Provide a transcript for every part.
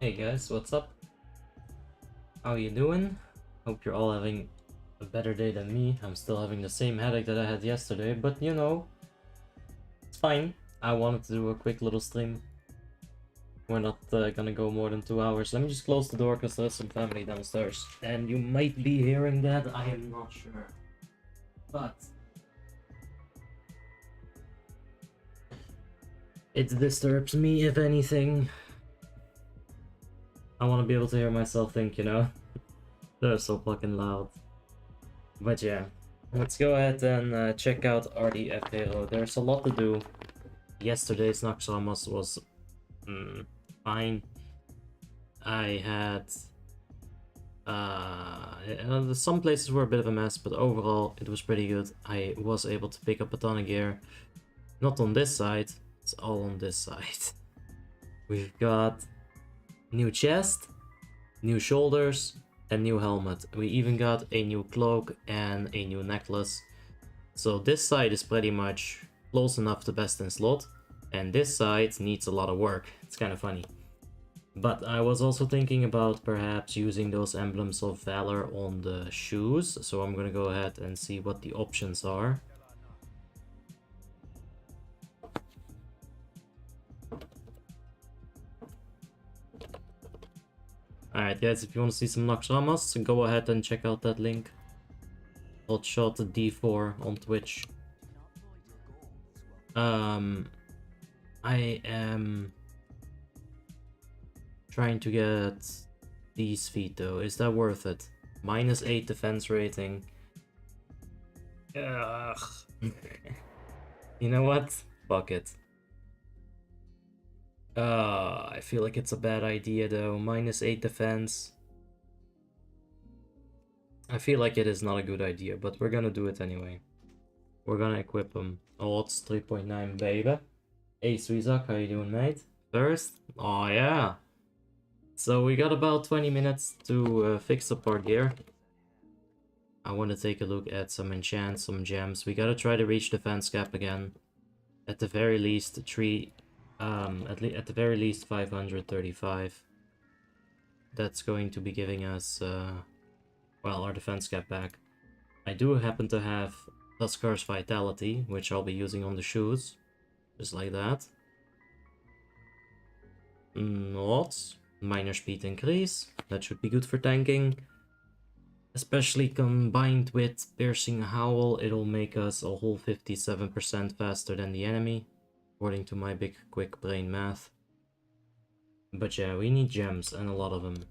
Hey guys, what's up? How you doing? Hope you're all having a better day than me. I'm still having the same headache that I had yesterday, but you know, it's fine. I wanted to do a quick little stream. We're not gonna go more than 2 hours. Let me just close the door because there's some family downstairs. And you might be hearing that, I am not sure. But it disturbs me, if anything. I want to be able to hear myself think, you know? They're so fucking loud. But yeah, let's go ahead and check out Rdfhero. There's a lot to do. Yesterday's Naxxramas was fine. I had some places were a bit of a mess, but overall it was pretty good. I was able to pick up a ton of gear. Not on this side, it's all on this side. We've got new chest, new shoulders, a new helmet. We even got a new cloak and a new necklace. So this side is pretty much close enough to best in slot, and this side needs a lot of work. It's kind of funny. But I was also thinking about perhaps using those emblems of valor on the shoes, so I'm gonna go ahead and see what the options are. Alright guys, if you want to see some Naxxramas, go ahead and check out that link. Hotshot D4 on Twitch. I am trying to get these feet though. Is that worth it? -8 defense rating. Ugh. You know what? Fuck it. I feel like it's a bad idea though. -8 defense. I feel like it is not a good idea, but we're gonna do it anyway. We're gonna equip him. Oh, it's 3.9, baby. Hey, Suizak, how you doing, mate? First? Oh, yeah. So we got about 20 minutes to fix up our gear. I want to take a look at some enchants, some gems. We gotta try to reach defense cap again. At the very least, at the very least 535. That's going to be giving us, well, our defense cap back. I do happen to have Tuskar's Vitality, which I'll be using on the shoes. Just like that. What? Minor speed increase. That should be good for tanking. Especially combined with Piercing Howl, it'll make us a whole 57% faster than the enemy, according to my big quick brain math. But yeah, we need gems, and a lot of them.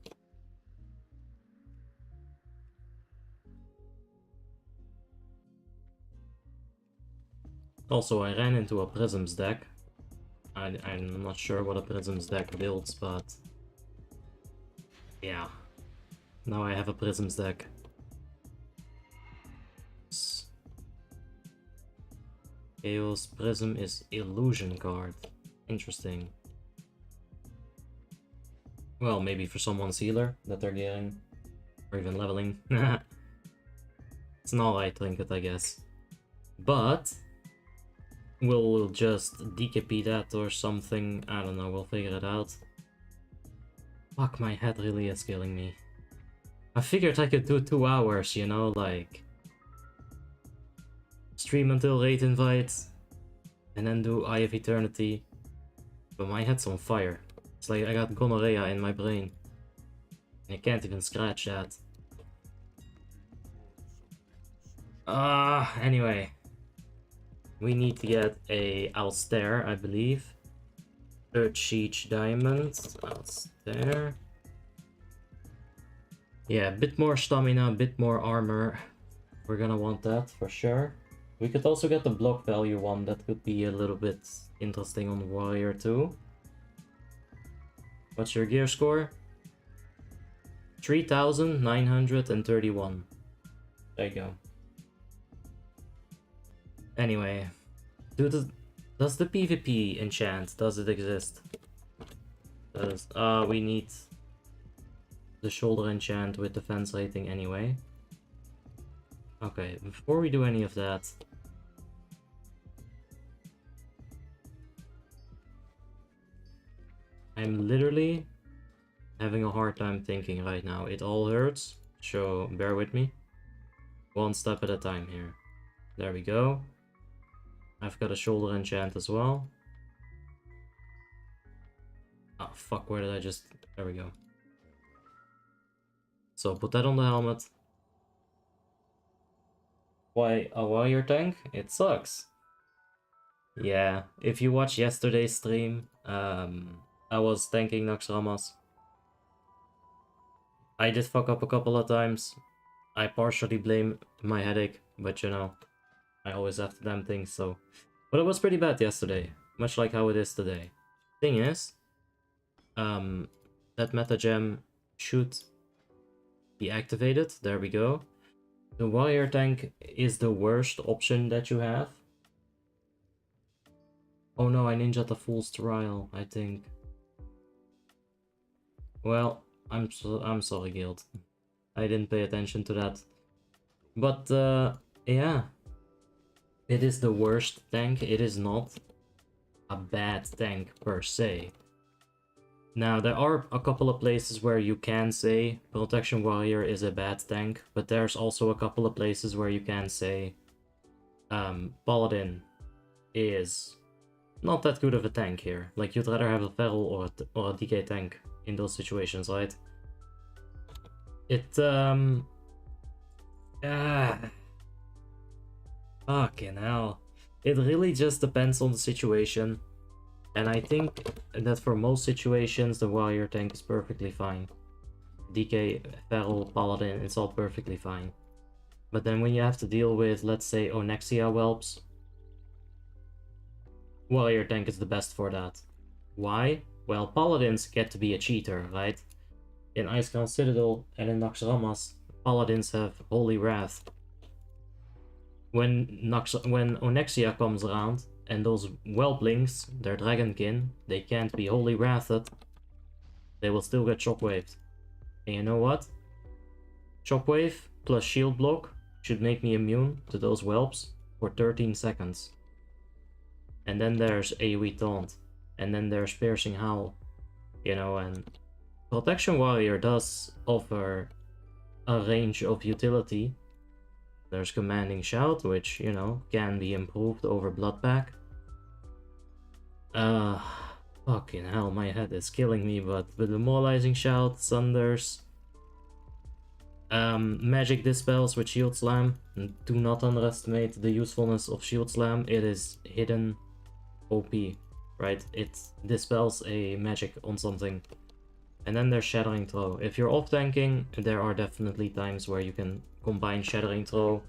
Also, I ran into a Prisms deck. I'm not sure what a Prisms deck builds, but yeah. Now I have a Prisms deck. Chaos Prism is Illusion card. Interesting. Well, maybe for someone's healer that they're getting. Or even leveling. It's an alright trinket, I guess. But we'll just DKP that or something. I don't know, we'll figure it out. Fuck, my head really is killing me. I figured I could do 2 hours, you know, like stream until rate invite and then do Eye of Eternity. But my head's on fire. It's like I got gonorrhea in my brain. And I can't even scratch that. Anyway. We need to get a Alstair, I believe. Third Siege Diamond. Alstair. Yeah, a bit more stamina, a bit more armor. We're gonna want that for sure. We could also get the block value one. That could be a little bit interesting on Warrior too. What's your gear score? 3,931. There you go. Anyway, does the PvP enchant? Does it exist? We need the shoulder enchant with defense rating anyway. Okay, before we do any of that, I'm literally having a hard time thinking right now. It all hurts, so bear with me. One step at a time here. There we go. I've got a shoulder enchant as well. Oh fuck, where did I just... There we go. So put that on the helmet. Why a warrior tank? It sucks. Yeah, if you watch yesterday's stream, I was tanking Naxxramas. I did fuck up a couple of times. I partially blame my headache, but you know, I always have the damn thing, so... But it was pretty bad yesterday, much like how it is today. Thing is, that meta gem should be activated. There we go. The warrior tank is the worst option that you have. Oh no, I ninja'd the Fool's Trial, I think. Well, I'm sorry, Guild. I didn't pay attention to that. But, yeah. It is the worst tank. It is not a bad tank per se. Now, there are a couple of places where you can say Protection Warrior is a bad tank, but there's also a couple of places where you can say Paladin is not that good of a tank here. Like, you'd rather have a Feral or a DK tank in those situations, right? Fucking hell. It really just depends on the situation. And I think that for most situations, the warrior tank is perfectly fine. DK, Feral, Paladin, it's all perfectly fine. But then when you have to deal with, let's say, Onyxia whelps, warrior tank is the best for that. Why? Well, Paladins get to be a cheater, right? In Icecrown Citadel and in Naxxramas, Paladins have Holy Wrath. When Onyxia comes around, and those whelplings, their dragonkin, they can't be Holy Wrathed, they will still get shockwaved. And you know what? Shockwave plus shield block should make me immune to those whelps for 13 seconds. And then there's AoE Taunt, and then there's Piercing Howl, you know, and Protection Warrior does offer a range of utility. There's Commanding Shout, which, you know, can be improved over Bloodpack. Fucking hell, my head is killing me, but with Demoralizing Shout, Sunders, Magic Dispels with Shield Slam. Do not underestimate the usefulness of Shield Slam. It is hidden OP, right? It dispels a magic on something. And then there's Shattering Throw. If you're off tanking, there are definitely times where you can combine Shattering Throw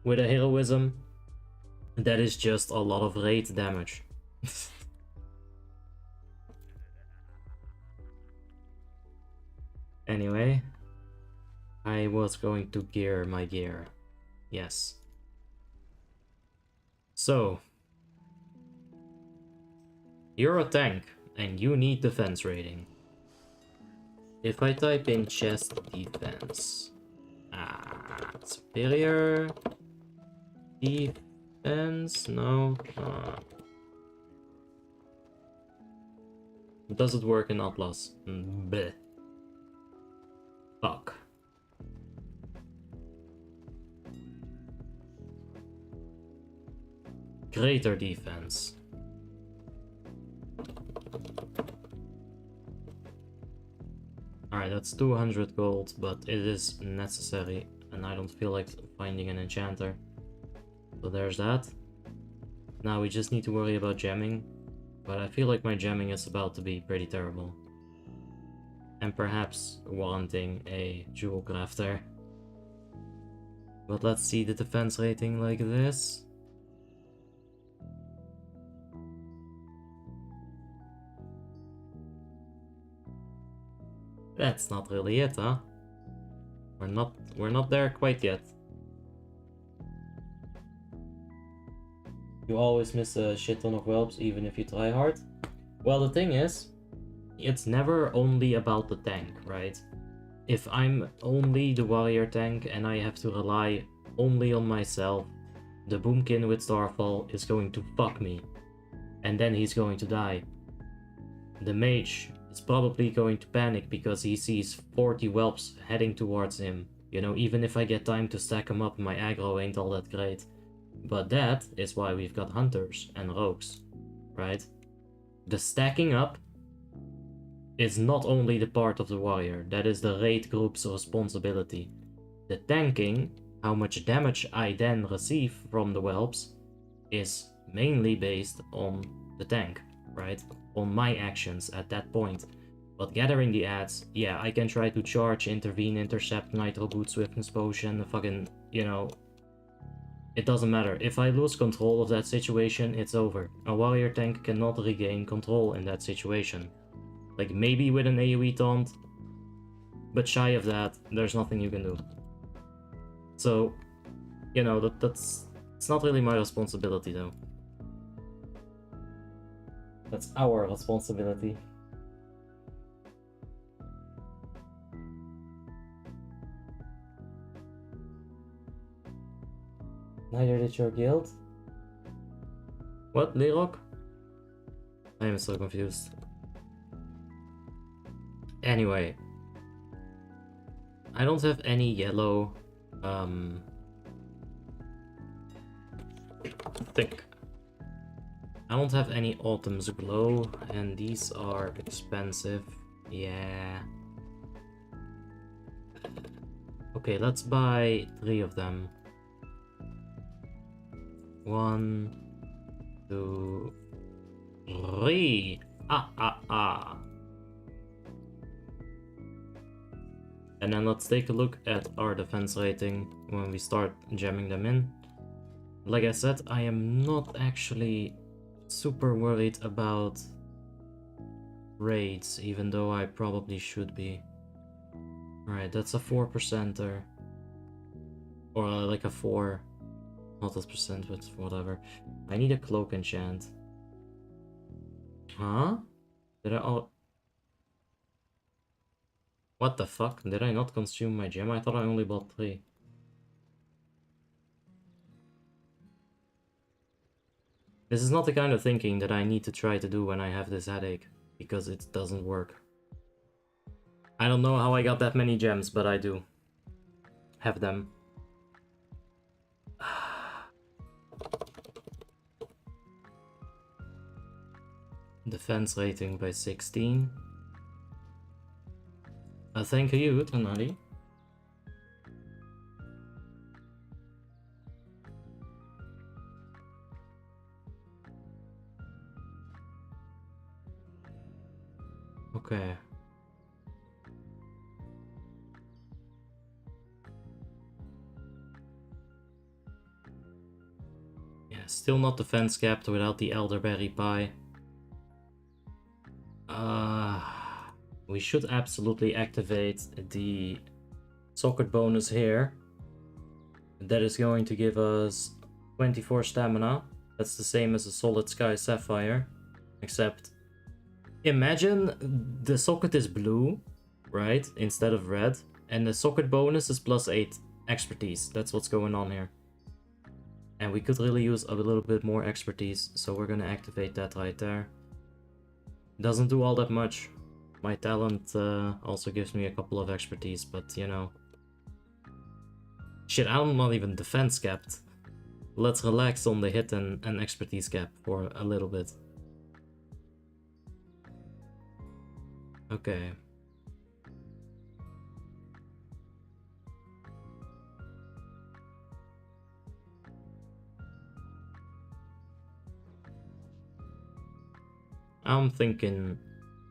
with a Heroism. That is just a lot of raid damage. Anyway, I was going to gear my gear. Yes. So, you're a tank and you need defense rating. If I type in chest defense, superior defense, no. Does it work in Atlas? Bleh. Fuck. Greater defense. Alright, that's 200 gold, but it is necessary, and I don't feel like finding an enchanter. So there's that. Now we just need to worry about gemming, but I feel like my gemming is about to be pretty terrible. And perhaps warranting a jewel crafter. But let's see the defense rating like this. That's not really it, huh? We're not there quite yet. You always miss a shit ton of whelps even if you try hard. Well, the thing is, it's never only about the tank, right? If I'm only the warrior tank and I have to rely only on myself, the Boomkin with Starfall is going to fuck me. And then he's going to die. The mage is probably going to panic because he sees 40 whelps heading towards him. You know, even if I get time to stack them up, my aggro ain't all that great. But that is why we've got hunters and rogues, right? The stacking up is not only the part of the warrior, that is the raid group's responsibility. The tanking, how much damage I then receive from the whelps, is mainly based on the tank, right? On my actions at that point. But gathering the ads, yeah, I can try to charge, intervene, intercept, nitro boot, swiftness potion, fucking, you know, it doesn't matter. If I lose control of that situation, it's over. A warrior tank cannot regain control in that situation. Like, maybe with an AoE taunt, but shy of that, there's nothing you can do. So, you know, that's it's not really my responsibility, though. That's our responsibility. Neither did your guild? What, Lerock? I am so confused. Anyway, I don't have any yellow, I think. I don't have any Autumn's Glow, and these are expensive. Yeah. Okay, let's buy 3 of them. 1, 2, 3. And then let's take a look at our defense rating when we start jamming them in. Like I said, I am not actually super worried about raids, even though I probably should be. Alright, that's a 4%er. Or like a 4. Not as percent, but whatever. I need a cloak enchant. Huh? Did I all... What the fuck? Did I not consume my gem? I thought I only bought 3. This is not the kind of thinking that I need to try to do when I have this headache, because it doesn't work. I don't know how I got that many gems, but I do have them. Defense rating by 16. Thank you, Tanari. Okay. Yeah, still not defense capped without the elderberry pie. We should absolutely activate the socket bonus here. That is going to give us 24 stamina. That's the same as a solid sky sapphire, except imagine the socket is blue, right, instead of red, and the socket bonus is +8 expertise. That's what's going on here. And we could really use a little bit more expertise, so we're gonna activate that right there. Doesn't do all that much. My talent also gives me a couple of expertise, but you know. Shit, I'm not even defense capped. Let's relax on the hit and expertise cap for a little bit. Okay. I'm thinking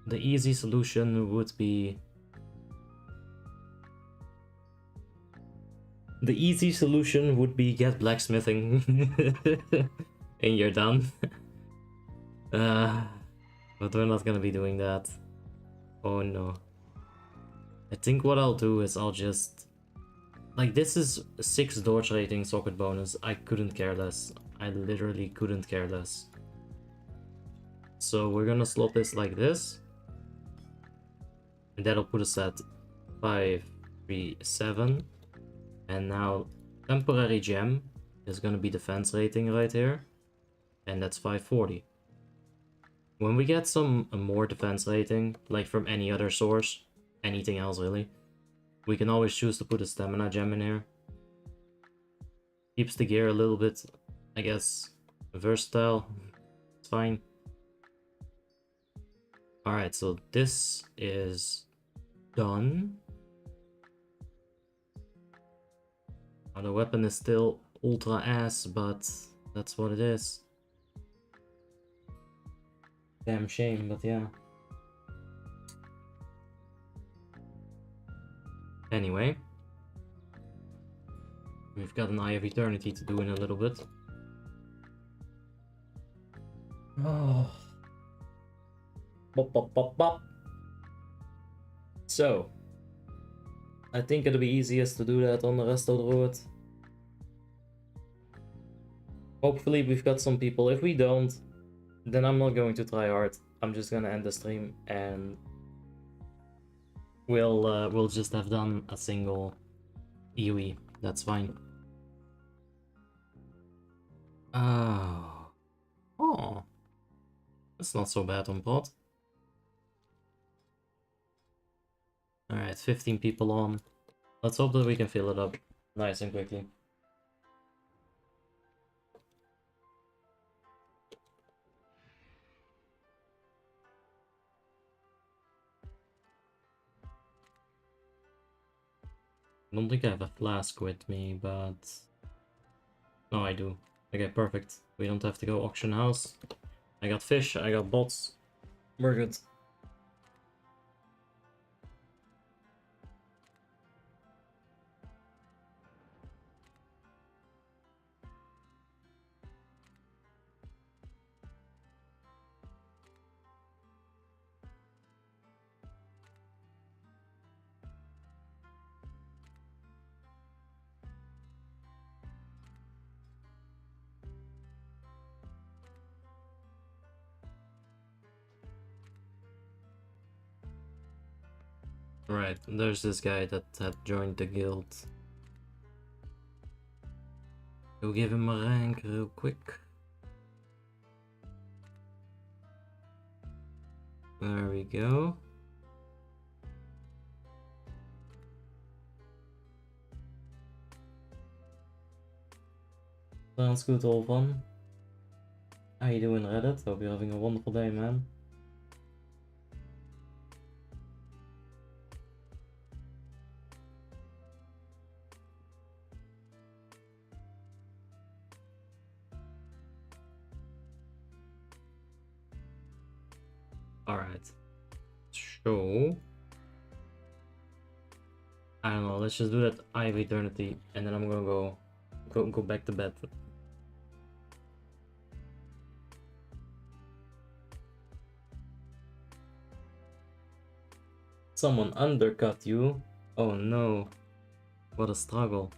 the easy solution would be... The easy solution would be get blacksmithing and you're done. But we're not gonna be doing that. Oh no. I think what I'll do is I'll just... Like, this is 6 dodge rating socket bonus. I couldn't care less. I literally couldn't care less. So we're gonna slot this like this. And that'll put us at 5, 3, 7. And now temporary gem is gonna be defense rating right here. And that's 540. When we get some more defense rating, like from any other source, anything else really, we can always choose to put a stamina gem in here. Keeps the gear a little bit, I guess, versatile. It's fine. Alright, so this is done. Oh, the weapon is still ultra ass, but that's what it is. Damn shame, but yeah. Anyway. We've got an Eye of Eternity to do in a little bit. Oh. Bop, bop, bop, bop. So, I think it'll be easiest to do that on the rest of the road. Hopefully we've got some people. If we don't, then I'm not going to try hard. I'm just gonna end the stream and we'll just have done a single EOE. That's fine. Oh, that's not so bad on bot. Alright, 15 people on. Let's hope that we can fill it up nice and quickly. I don't think I have a flask with me, but... No, I do. Okay, perfect. We don't have to go auction house. I got fish, I got bots. We're good. Right, there's this guy that had joined the guild. Go give him a rank real quick. There we go. Sounds good, Olvan. How you doing, Reddit? Hope you're having a wonderful day, man. Alright. So... I don't know, let's just do that Eye of Eternity, and then I'm gonna go back to bed. Someone undercut you? Oh no. What a struggle.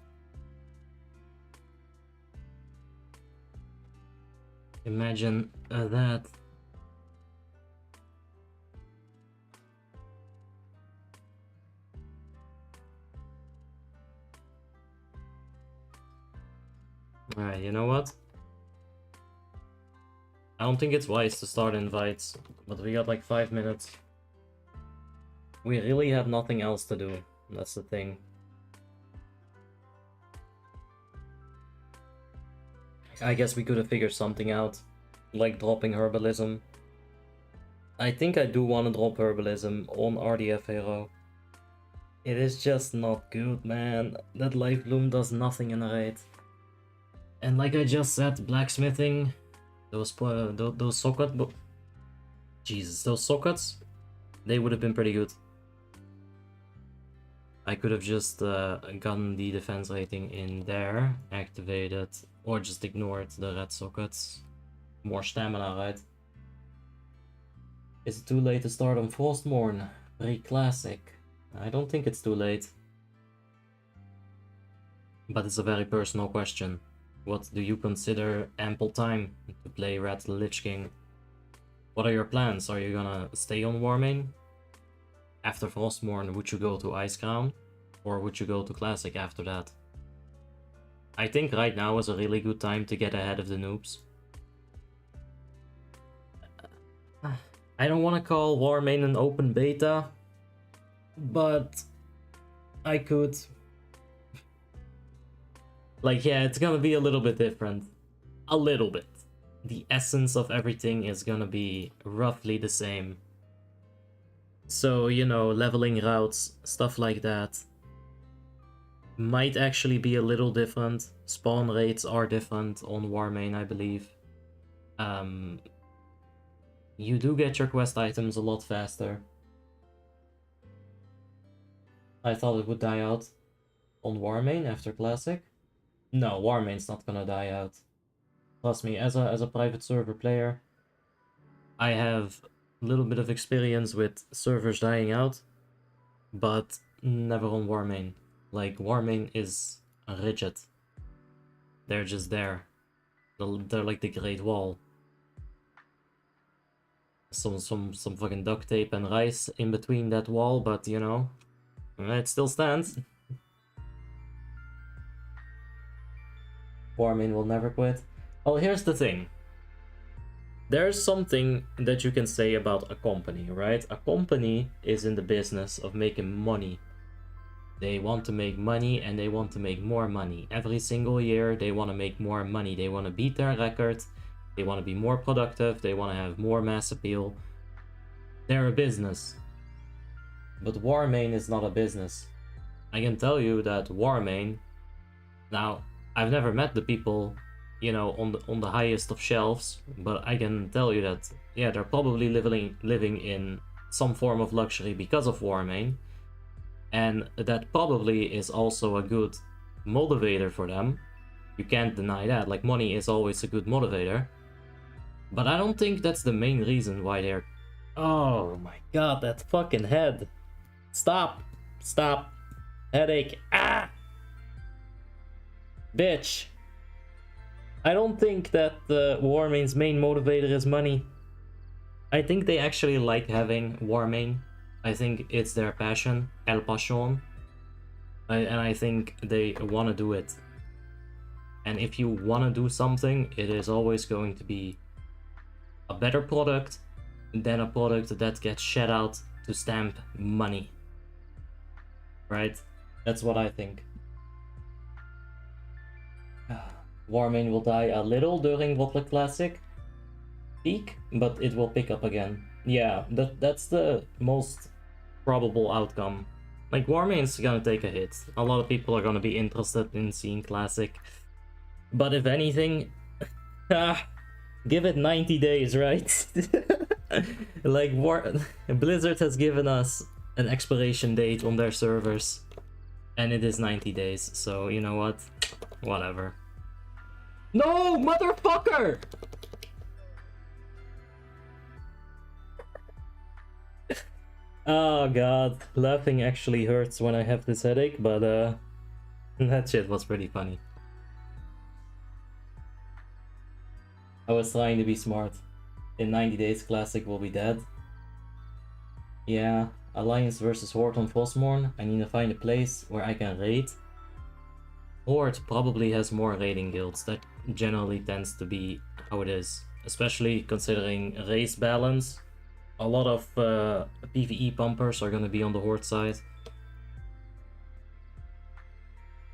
Imagine that. Alright, you know what? I don't think it's wise to start invites, but we got like 5 minutes. We really have nothing else to do. That's the thing. I guess we could have figured something out, like dropping herbalism. I think I do want to drop herbalism on Rdfhero. It is just not good, man. That life bloom does nothing in a raid. And like I just said, blacksmithing, those sockets, Jesus, those sockets, they would have been pretty good. I could have just gotten the defense rating in there, activated, or just ignored the red sockets. More stamina, right? Is it too late to start on Frostmourne? Pre-classic. I don't think it's too late. But it's a very personal question. What do you consider ample time to play Red the Lich King? What are your plans? Are you gonna stay on Warmane? After Frostmourne, would you go to Icecrown? Or would you go to Classic after that? I think right now is a really good time to get ahead of the noobs. I don't want to call Warmane an open beta, but I could. Like, yeah, it's gonna be a little bit different. A little bit. The essence of everything is gonna be roughly the same. So, you know, leveling routes, stuff like that, might actually be a little different. Spawn rates are different on Warmane, I believe. You do get your quest items a lot faster. I thought it would die out on Warmane after Classic. No, Warmane's not gonna die out. Trust me, as a private server player, I have a little bit of experience with servers dying out, but never on Warmane. Like, Warmane is rigid. They're just there. They're like the Great Wall. Some fucking duct tape and rice in between that wall, but you know, it still stands. Warmane will never quit. Well, here's the thing. There's something that you can say about a company, right? A company is in the business of making money. They want to make money and they want to make more money. Every single year they want to make more money. They want to beat their record. They want to be more productive. They want to have more mass appeal. They're a business. But Warmane is not a business. I can tell you that Warmane... Now, I've never met the people, you know, on the highest of shelves, but I can tell you that, yeah, they're probably living in some form of luxury because of Warmane. And that probably is also a good motivator for them. You can't deny that. Like, money is always a good motivator. But I don't think that's the main reason why they're... Oh my god, that fucking head. Stop. Stop. Headache. Ah! Bitch. I don't think that Warmane's main motivator is money. I think they actually like having Warmane. I think it's their passion, el passion, and I think they want to do it. And if you want to do something, it is always going to be a better product than a product that gets shed out to stamp money. Right? That's what I think. Warmane will die a little during Wotler Classic peak, but it will pick up again. Yeah, that's the most probable outcome. Like, Warmane's gonna take a hit. A lot of people are gonna be interested in seeing Classic. But if anything, give it 90 days, right? Like, Blizzard has given us an expiration date on their servers, and it is 90 days, so you know what? Whatever. No, motherfucker! Oh god, laughing actually hurts when I have this headache, but that shit was pretty funny. I was trying to be smart. In 90 days, Classic will be dead. Yeah, Alliance versus Horde on Frostmourne. I need to find a place where I can raid. Horde probably has more raiding guilds. That generally tends to be how it is. Especially considering race balance. A lot of PvE pumpers are going to be on the Horde side.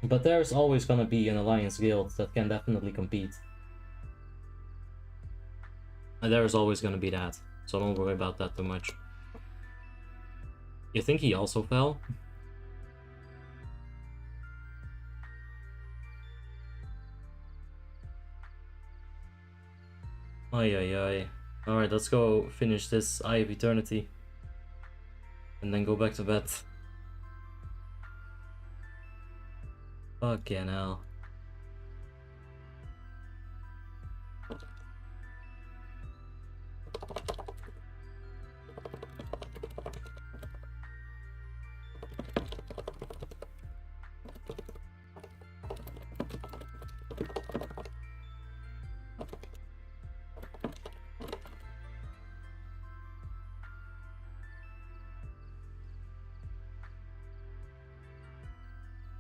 But there's always going to be an Alliance guild that can definitely compete. And there's always going to be that, so don't worry about that too much. You think he also fell? Ay ay ay. Alright, let's go finish this Eye of Eternity. And then go back to bed. Fucking hell.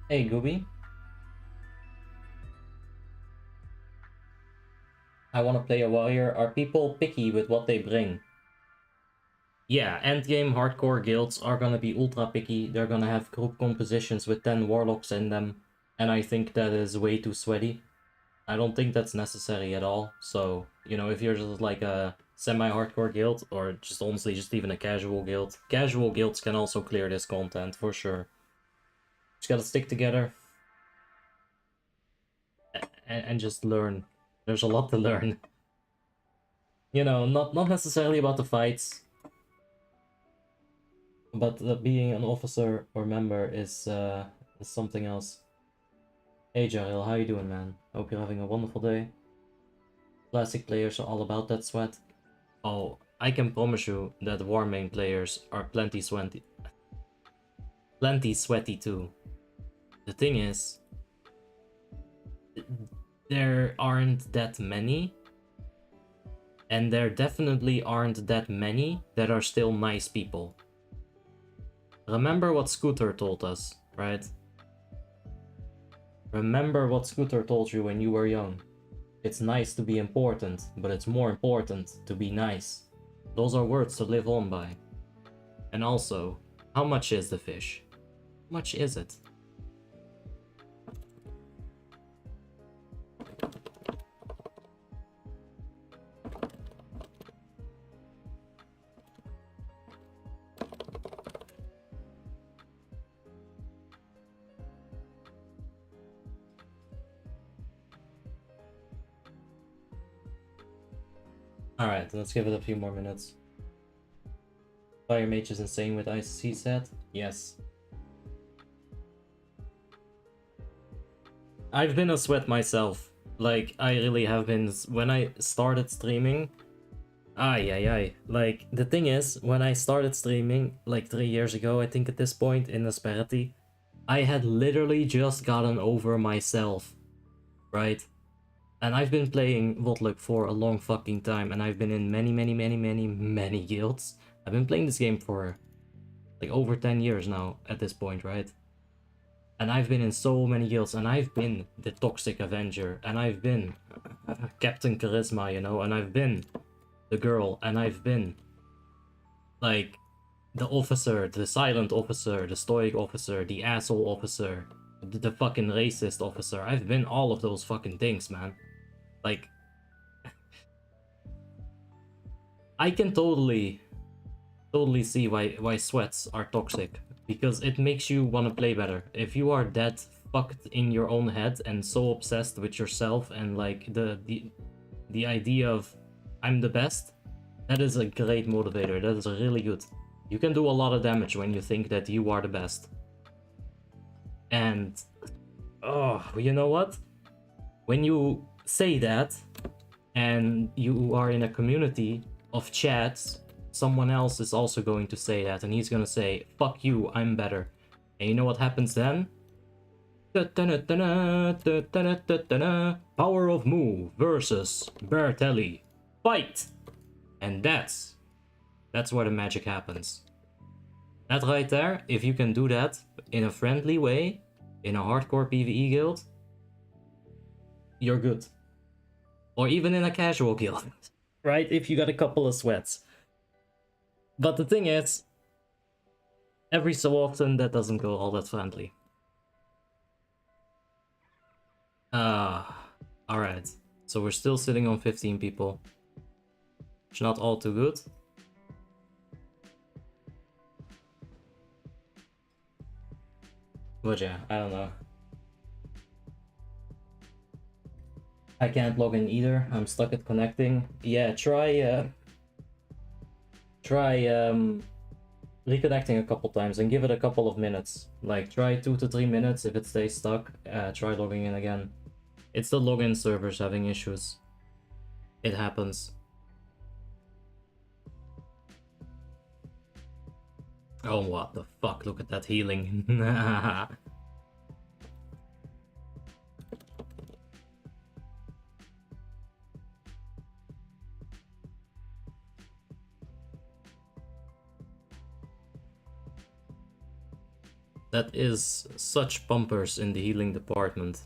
Hey, Gooby. I want to play a warrior. Are people picky with what they bring? yeah, endgame hardcore guilds are gonna be ultra picky. They're gonna have group compositions with 10 warlocks in them, and I think that is way too sweaty. I don't think that's necessary at all. So, you know, if you're just like a semi-hardcore guild, or just honestly just even a casual guilds can also clear this content for sure. Just gotta stick together and just learn. There's a lot to learn. You know, not necessarily about the fights, but being an officer or member is something else. Hey Jaril, how you doing, man? Hope you're having a wonderful day. Classic players are all about that sweat. Oh, I can promise you that Warmane players are plenty sweaty. Plenty sweaty too. The thing is, there aren't that many, and there definitely aren't that many that are still nice people. Remember what Scooter told us, right? Remember what Scooter told you when you were young. It's nice to be important, but it's more important to be nice. Those are words to live on by. And also, how much is the fish? How much is it? Alright, let's give it a few more minutes. Fire Mage is insane with ICC set? Yes. I've been a sweat myself. Like, I really have been. When I started streaming... Like, the thing is, when I started streaming, like 3 years ago, I think at this point in Asperity, I had literally just gotten over myself, right? And I've been playing Wotluck for a long fucking time, and I've been in many guilds. I've been playing this game for like over 10 years now at this point, right? And I've been in so many guilds, and I've been the Toxic Avenger, and I've been Captain Charisma, you know, and I've been the girl, and I've been like the officer, the silent officer, the stoic officer, the asshole officer, the fucking racist officer. I've been all of those fucking things, man. Like, I can totally see why sweats are toxic, because it makes you want to play better. If you are that fucked in your own head and so obsessed with yourself and like the idea of I'm the best, that is a great motivator. That is really good. You can do a lot of damage when you think that you are the best. And oh, you know what? When you say that and you are in a community of chats, someone else is also going to say that, and he's gonna say, fuck you, I'm better. And you know what happens then? Power of Mu versus Bertelli. Fight! And that's where the magic happens. That right there, if you can do that in a friendly way, in a hardcore PvE guild, you're good. Or even in a casual guild, right? If you got a couple of sweats. But the thing is, every so often that doesn't go all that friendly. Alright. So we're still sitting on 15 people. Which is not all too good. But yeah, I don't know. I can't log in either. I'm stuck at connecting. Yeah, try reconnecting a couple times and give it a couple of minutes. Like, try 2 to 3 minutes. If it stays stuck, try logging in again. It's the login servers having issues. It happens. Oh, what the fuck? Look at that healing. That is such bumpers in the healing department.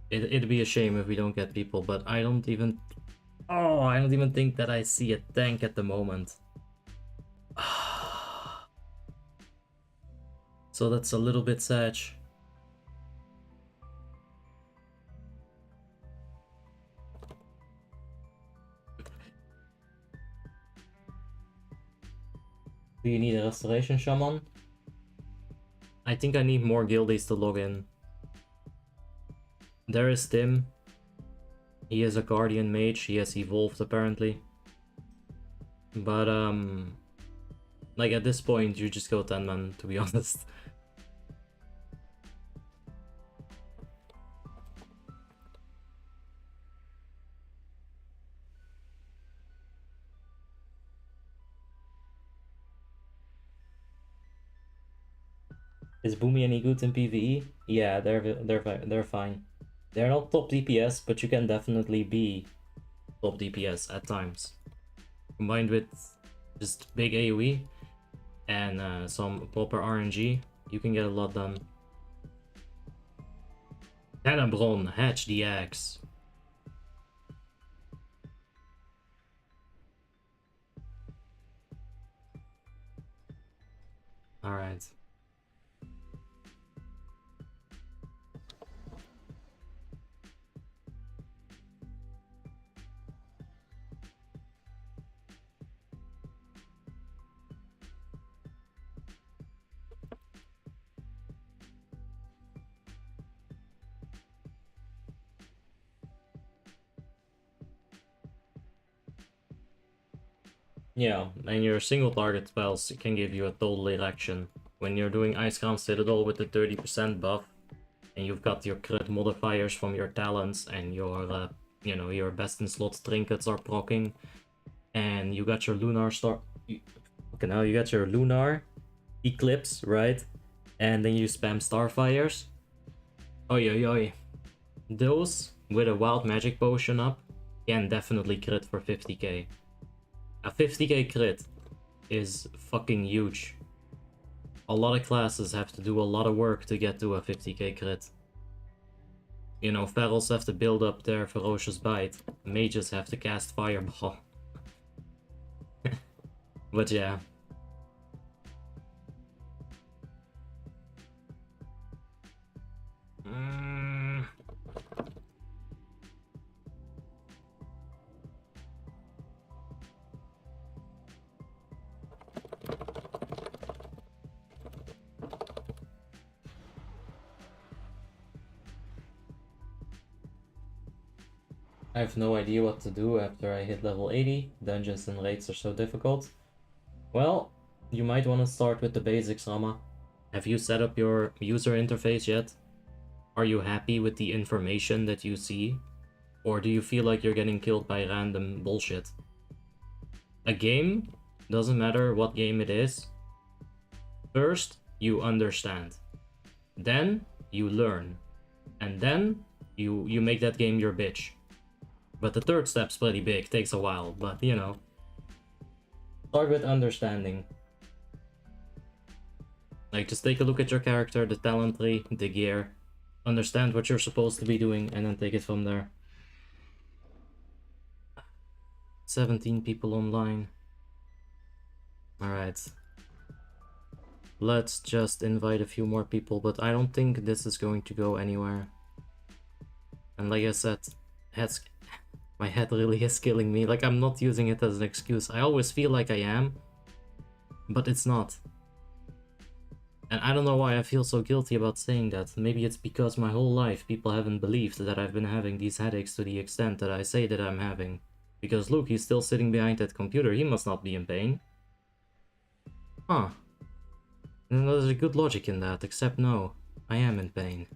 It'd be a shame if we don't get people, but I don't even... Oh! Oh, I don't even think that I see a tank at the moment. So that's a little bit sad. Do you need a restoration shaman? I think I need more guildies to log in. There is Tim. He is a guardian mage. He has evolved apparently. But like at this point you just go 10 man, to be honest. Is Boomy any good in PvE? Yeah, they're fine. They're not top DPS, but you can definitely be top DPS at times. Combined with just big AoE and some proper RNG, you can get a lot done. Tenebron, hatch the axe. Alright. Yeah, and your single target spells can give you a total erection. When you're doing Icecrown Citadel with the 30% buff, and you've got your crit modifiers from your talents, and your, you know, your best in slot trinkets are proccing, and you got your lunar star. Okay, now you got your lunar eclipse, right? And then you spam starfires. Oi, oi, oi. Those with a wild magic potion up can definitely crit for 50k. A 50k crit is fucking huge. A lot of classes have to do a lot of work to get to a 50k crit. You know, ferals have to build up their ferocious bite. Mages have to cast fireball. But yeah. I have no idea what to do after I hit level 80. Dungeons and raids are so difficult. Well, you might want to start with the basics, Rama. Have you set up your user interface yet? Are you happy with the information that you see? Or do you feel like you're getting killed by random bullshit? A game, doesn't matter what game it is. First, you understand. Then, you learn. And then, you make that game your bitch. But the third step's pretty big, takes a while, but you know. Start with understanding. Like, just take a look at your character, the talent tree, the gear. Understand what you're supposed to be doing, and then take it from there. 17 people online. Alright. Let's just invite a few more people, but I don't think this is going to go anywhere. And like I said, my head really is killing me. Like, I'm not using it as an excuse. I always feel like I am, but it's not. And I don't know why I feel so guilty about saying that. Maybe it's because my whole life people haven't believed that I've been having these headaches to the extent that I say that I'm having. Because look, he's still sitting behind that computer, he must not be in pain. Huh. And there's a good logic in that, except no, I am in pain.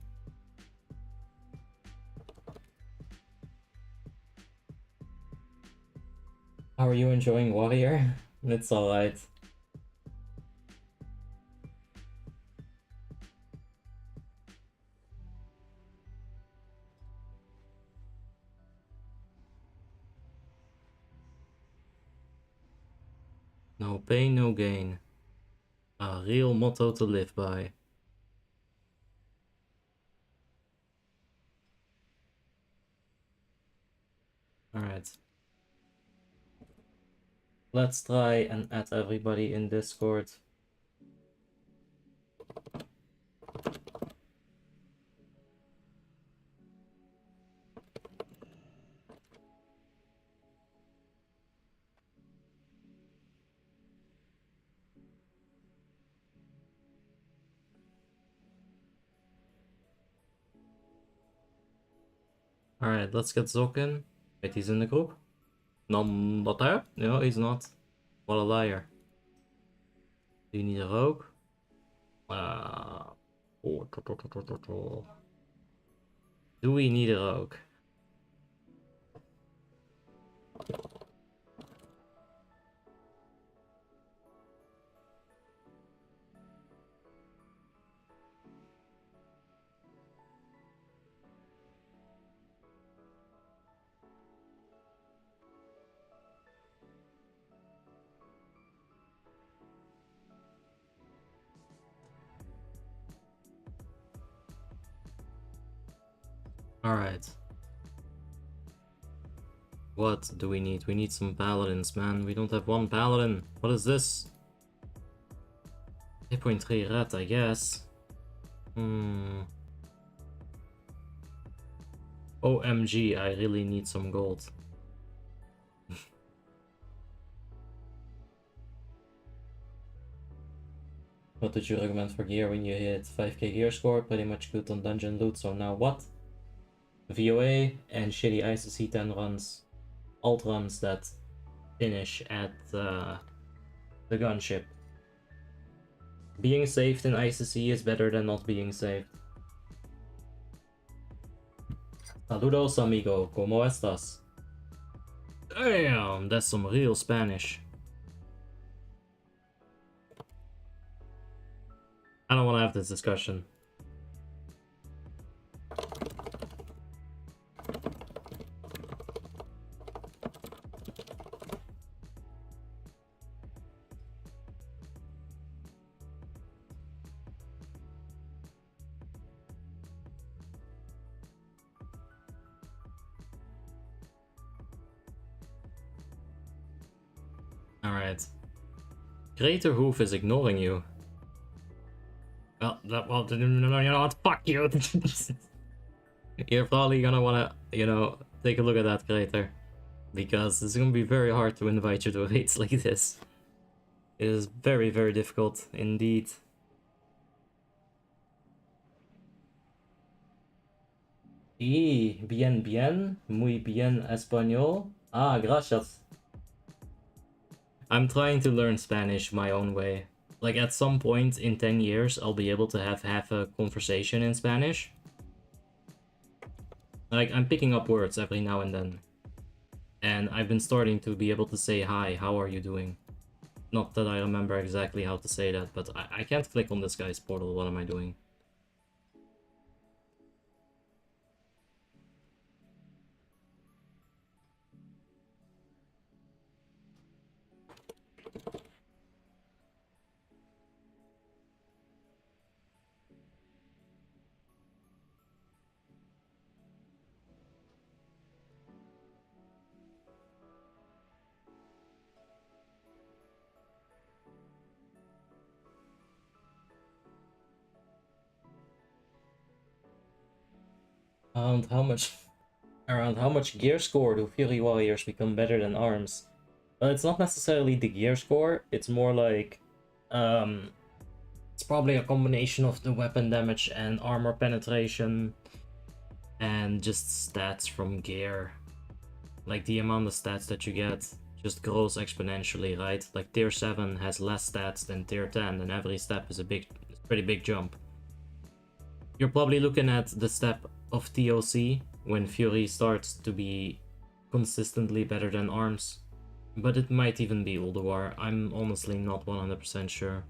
How are you enjoying Warrior? It's alright. No pain, no gain. A real motto to live by. Alright. Let's try and add everybody in Discord. Alright, let's get Zok in. Wait, he's in the group? No, not there? No, he's not. What a liar. Do you need a rogue? Do we need a rogue? Alright. What do we need? We need some paladins, man. We don't have one paladin. What is this? 8.3 red, I guess. OMG, I really need some gold. What did you recommend for gear when you hit 5k gear score? Pretty much good on dungeon loot, so now what? VOA and shitty ICC 10 runs. Alt runs that finish at the gunship. Being saved in ICC is better than not being saved. Saludos amigo, ¿cómo estás? Damn, that's some real Spanish. I don't want to have this discussion. Alright. Greater Hoof is ignoring you. Well, you know what? Fuck you! You're probably gonna wanna, you know, take a look at that, Crater. Because it's gonna be very hard to invite you to raids like this. It is very, very difficult indeed. Bien, muy bien español. Ah, gracias. I'm trying to learn Spanish my own way. Like, at some point in 10 years, I'll be able to have half a conversation in Spanish. Like, I'm picking up words every now and then. And I've been starting to be able to say, hi, how are you doing? Not that I remember exactly how to say that, but I can't click on this guy's portal. What am I doing? Around how much gear score do Fury Warriors become better than arms? Well, it's not necessarily the gear score, it's more like it's probably a combination of the weapon damage and armor penetration and just stats from gear. Like, the amount of stats that you get just grows exponentially, right? Like, tier 7 has less stats than tier 10, and every step is a pretty big jump. You're probably looking at the step of TOC when Fury starts to be consistently better than arms. But it might even be Ulduar. I'm honestly not 100% sure.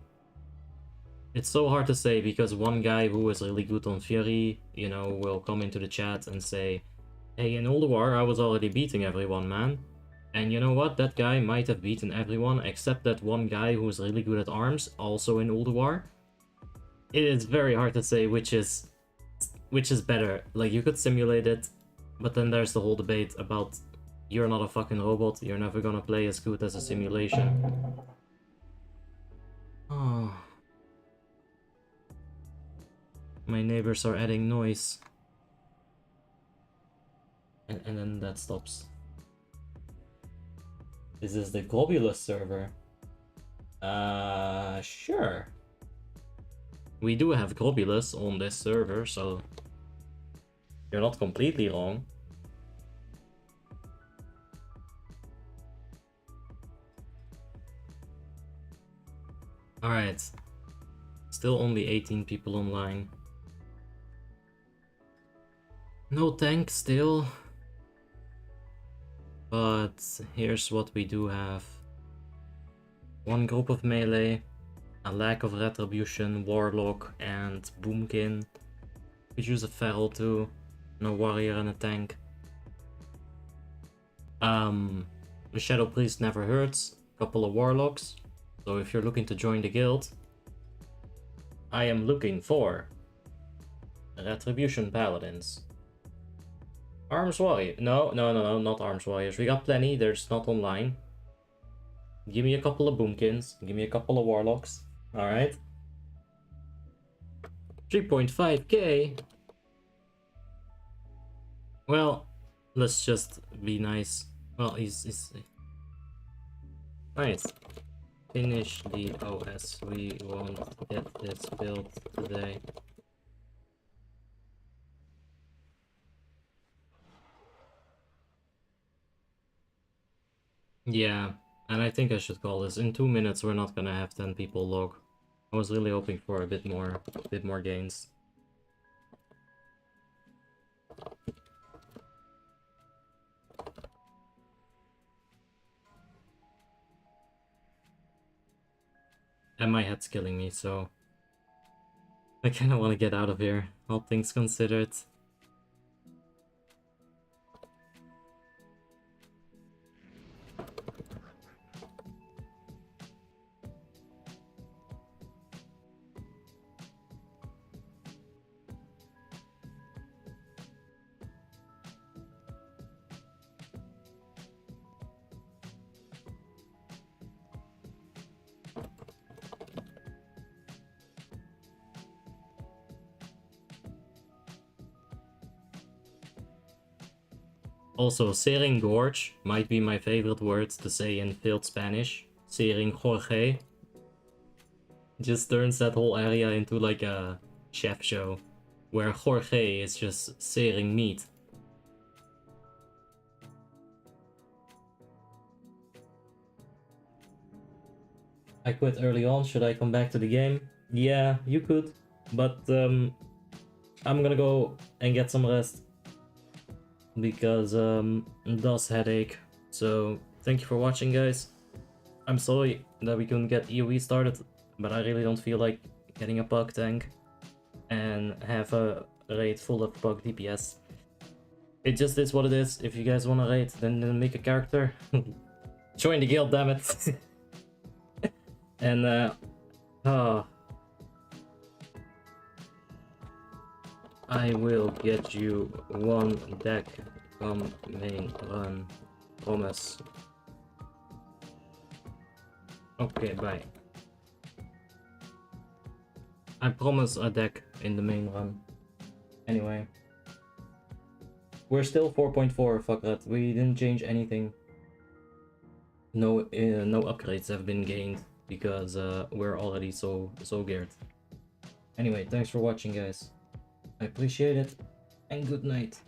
It's so hard to say because one guy who is really good on Fury, you know, will come into the chat and say, hey, in Ulduar I was already beating everyone, man. And you know what? That guy might have beaten everyone except that one guy who is really good at arms, also in Ulduar. It is very hard to say which is better. Like, you could simulate it, but then there's the whole debate about You're not a fucking robot. You're never gonna play as good as a simulation. Oh. My neighbors are adding noise. And then that stops. Is this the Globulus server? Sure. We do have Globulus on this server, so you're not completely wrong. Alright. Still only 18 people online. No tank still. But here's what we do have. One group of melee, a lack of retribution, warlock, and boomkin. We could use a feral too. No warrior and a tank. The Shadow Priest never hurts. Couple of warlocks. So if you're looking to join the guild, I am looking for Retribution Paladins. Arms Warrior. No, not Arms Warriors. We got plenty, there's not online. Give me a couple of boomkins. Give me a couple of warlocks. Alright. 3.5k. Well, let's just be nice. Well, he's... Nice. Finish the OS. We won't get this built today. Yeah, and I think I should call this. In 2 minutes we're not gonna have 10 people log. I was really hoping for a bit more gains. And my head's killing me, so I kinda wanna get out of here, all things considered. Also, Sering Gorge might be my favorite word to say in failed Spanish. Sering Jorge. Just turns that whole area into like a chef show, where Jorge is just searing meat. I quit early on, should I come back to the game? Yeah, you could, but I'm gonna go and get some rest. Because it does headache. So thank you for watching, guys. I'm sorry that we couldn't get EOE started, but I really don't feel like getting a pug tank and have a raid full of pug DPS. It just is what it is. If you guys want to raid, then make a character. Join the guild, damn it. And I will get you one deck from main run. Promise. Okay, bye. I promise a deck in the main run. Anyway. We're still 4.4, fuck that. We didn't change anything. No upgrades have been gained because we're already so geared. Anyway, thanks for watching, guys. I appreciate it, and good night.